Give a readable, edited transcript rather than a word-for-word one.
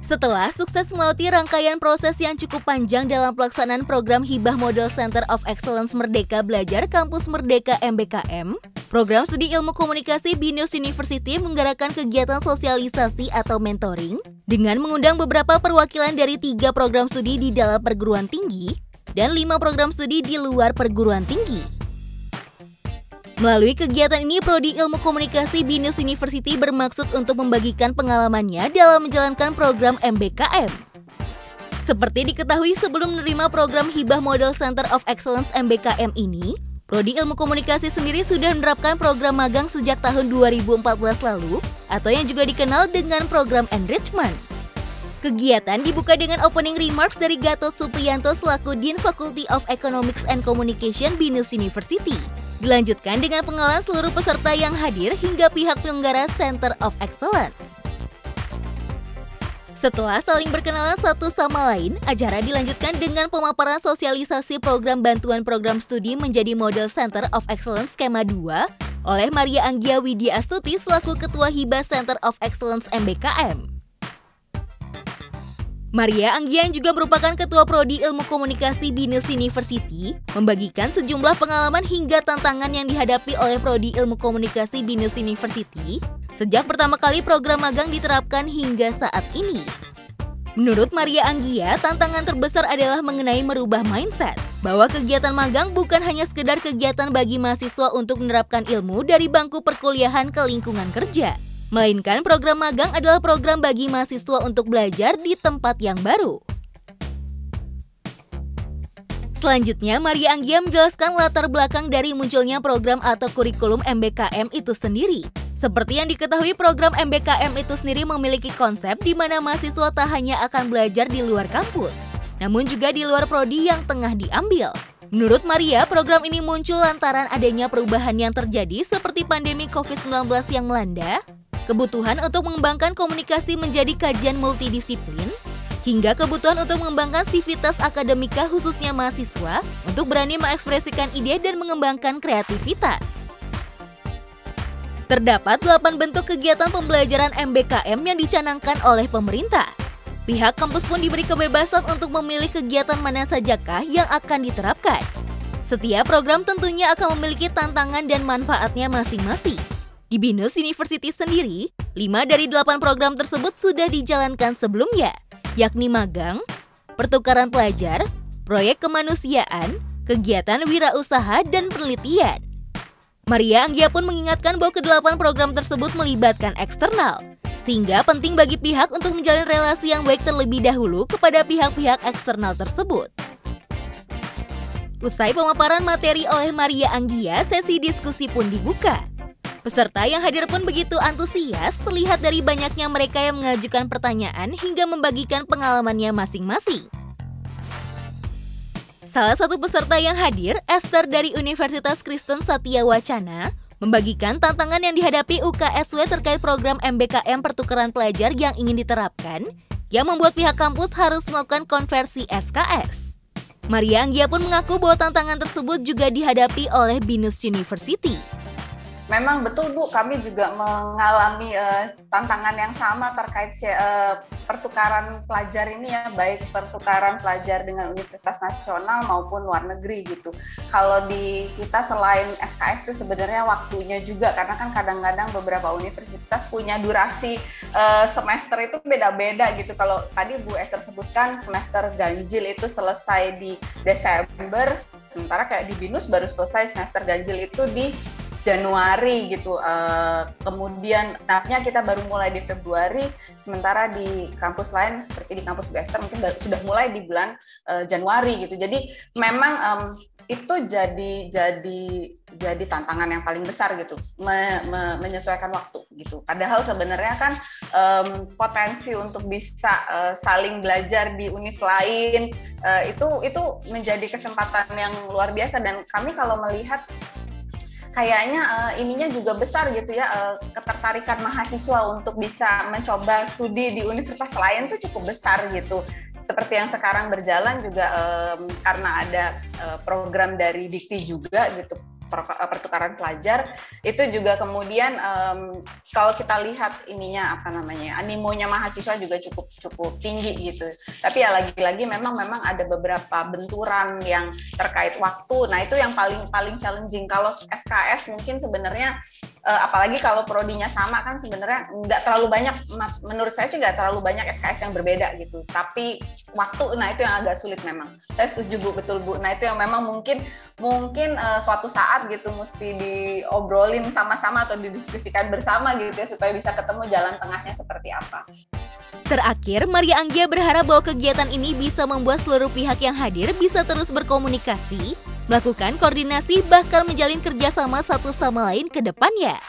Setelah sukses melewati rangkaian proses yang cukup panjang dalam pelaksanaan program Hibah Model Center of Excellence Merdeka Belajar Kampus Merdeka MBKM, program studi ilmu komunikasi BINUS University menggerakkan kegiatan sosialisasi atau mentoring dengan mengundang beberapa perwakilan dari 3 program studi di dalam perguruan tinggi dan 5 program studi di luar perguruan tinggi. Melalui kegiatan ini, Prodi Ilmu Komunikasi BINUS University bermaksud untuk membagikan pengalamannya dalam menjalankan program MBKM. Seperti diketahui sebelum menerima program Hibah Model Center of Excellence MBKM ini, Prodi Ilmu Komunikasi sendiri sudah menerapkan program magang sejak tahun 2014 lalu, atau yang juga dikenal dengan program enrichment. Kegiatan dibuka dengan opening remarks dari Gatot Supriyanto selaku Dean Faculty of Economics and Communication BINUS University. Dilanjutkan dengan pengenalan seluruh peserta yang hadir hingga pihak penyelenggara Center of Excellence. Setelah saling berkenalan satu sama lain, acara dilanjutkan dengan pemaparan sosialisasi program bantuan program studi menjadi Model Center of Excellence Skema 2 oleh Maria Anggia Widya Astuti selaku Ketua Hibah Center of Excellence MBKM. Maria Anggia yang juga merupakan Ketua Prodi Ilmu Komunikasi BINUS University membagikan sejumlah pengalaman hingga tantangan yang dihadapi oleh Prodi Ilmu Komunikasi BINUS University sejak pertama kali program magang diterapkan hingga saat ini. Menurut Maria Anggia, tantangan terbesar adalah mengenai merubah mindset bahwa kegiatan magang bukan hanya sekedar kegiatan bagi mahasiswa untuk menerapkan ilmu dari bangku perkuliahan ke lingkungan kerja, melainkan program magang adalah program bagi mahasiswa untuk belajar di tempat yang baru. Selanjutnya, Maria Anggia menjelaskan latar belakang dari munculnya program atau kurikulum MBKM itu sendiri. Seperti yang diketahui, program MBKM itu sendiri memiliki konsep di mana mahasiswa tak hanya akan belajar di luar kampus, namun juga di luar prodi yang tengah diambil. Menurut Maria, program ini muncul lantaran adanya perubahan yang terjadi seperti pandemi COVID-19 yang melanda, kebutuhan untuk mengembangkan komunikasi menjadi kajian multidisiplin, hingga kebutuhan untuk mengembangkan sivitas akademika khususnya mahasiswa untuk berani mengekspresikan ide dan mengembangkan kreativitas. Terdapat 8 bentuk kegiatan pembelajaran MBKM yang dicanangkan oleh pemerintah. Pihak kampus pun diberi kebebasan untuk memilih kegiatan mana sajakah yang akan diterapkan. Setiap program tentunya akan memiliki tantangan dan manfaatnya masing-masing. Di BINUS University sendiri, 5 dari 8 program tersebut sudah dijalankan sebelumnya, yakni magang, pertukaran pelajar, proyek kemanusiaan, kegiatan wirausaha, dan penelitian. Maria Anggia pun mengingatkan bahwa ke-8 program tersebut melibatkan eksternal, sehingga penting bagi pihak untuk menjalin relasi yang baik terlebih dahulu kepada pihak-pihak eksternal tersebut. Usai pemaparan materi oleh Maria Anggia, sesi diskusi pun dibuka. Peserta yang hadir pun begitu antusias, terlihat dari banyaknya mereka yang mengajukan pertanyaan hingga membagikan pengalamannya masing-masing. Salah satu peserta yang hadir, Esther dari Universitas Kristen Satya Wacana, membagikan tantangan yang dihadapi UKSW terkait program MBKM pertukaran pelajar yang ingin diterapkan, yang membuat pihak kampus harus melakukan konversi SKS. Maria Anggia pun mengaku bahwa tantangan tersebut juga dihadapi oleh BINUS University. Memang betul Bu, kami juga mengalami tantangan yang sama terkait pertukaran pelajar ini ya, baik pertukaran pelajar dengan universitas nasional maupun luar negeri gitu. Kalau di kita selain SKS itu sebenarnya waktunya juga, karena kan kadang-kadang beberapa universitas punya durasi semester itu beda-beda gitu. Kalau tadi Bu Esther sebutkan semester ganjil itu selesai di Desember, sementara kayak di BINUS baru selesai semester ganjil itu di Januari gitu, kemudian tahapnya kita baru mulai di Februari, sementara di kampus lain seperti di kampus Bester mungkin sudah mulai di bulan Januari gitu. Jadi memang itu jadi tantangan yang paling besar gitu, menyesuaikan waktu gitu. Padahal sebenarnya kan potensi untuk bisa saling belajar di univ lain itu menjadi kesempatan yang luar biasa, dan kami kalau melihat kayaknya ininya juga besar gitu ya, ketertarikan mahasiswa untuk bisa mencoba studi di universitas lain tuh cukup besar gitu. Seperti yang sekarang berjalan juga karena ada program dari Dikti juga gitu, pertukaran pelajar itu juga kemudian kalau kita lihat animonya mahasiswa juga cukup tinggi gitu. Tapi ya lagi-lagi memang ada beberapa benturan yang terkait waktu. Nah itu yang paling challenging. Kalau SKS mungkin sebenarnya apalagi kalau prodinya sama kan sebenarnya nggak terlalu banyak, menurut saya sih nggak terlalu banyak SKS yang berbeda gitu. Tapi waktu, nah itu yang agak sulit memang. Saya setuju Bu, betul Bu. Nah itu yang memang mungkin suatu saat gitu mesti diobrolin sama-sama atau didiskusikan bersama gitu ya, supaya bisa ketemu jalan tengahnya seperti apa. Terakhir, Maria Anggia berharap bahwa kegiatan ini bisa membuat seluruh pihak yang hadir bisa terus berkomunikasi, melakukan koordinasi, bahkan menjalin kerjasama satu sama lain ke depannya.